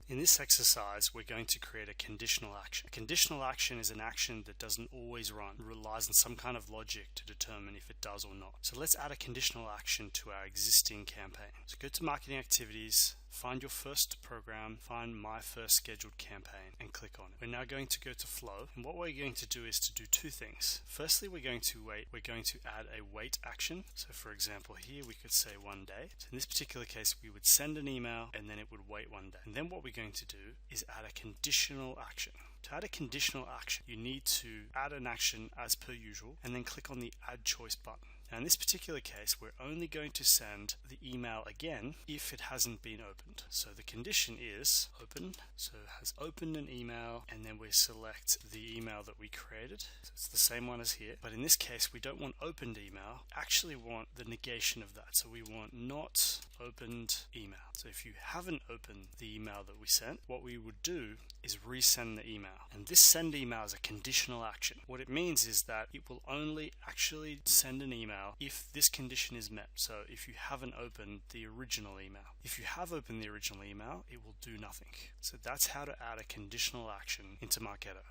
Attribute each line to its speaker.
Speaker 1: In this exercise, we're going to create a conditional action. A conditional action is an action that doesn't always run. It relies on some kind of logic to determine if it does or not. So let's add a conditional action to our existing campaign. So go to Marketing Activities, find your first program, find My First Scheduled Campaign, and click on it. We're now going to go to Flow, and what we're going to do is to do two things. Firstly, we're going to add a wait action. So for example, here we could say 1 day. So in this particular case, we would send an email and then it would wait 1 day. And then what we're going to do is add a conditional action. To add a conditional action, you need to add an action as per usual and then click on the Add Choice button. Now in this particular case, we're only going to send the email again if it hasn't been opened. So the condition is opened, so it has opened an email, and then we select the email that we created. So it's the same one as here, but in this case we don't want opened email, actually want the negation of that. So we want not opened email. So if you haven't opened the email that we sent, what we would do is resend the email. And this send email is a conditional action. What it means is that it will only actually send an email if this condition is met. So if you haven't opened the original email. If you have opened the original email, it will do nothing. So that's how to add a conditional action into Marketo.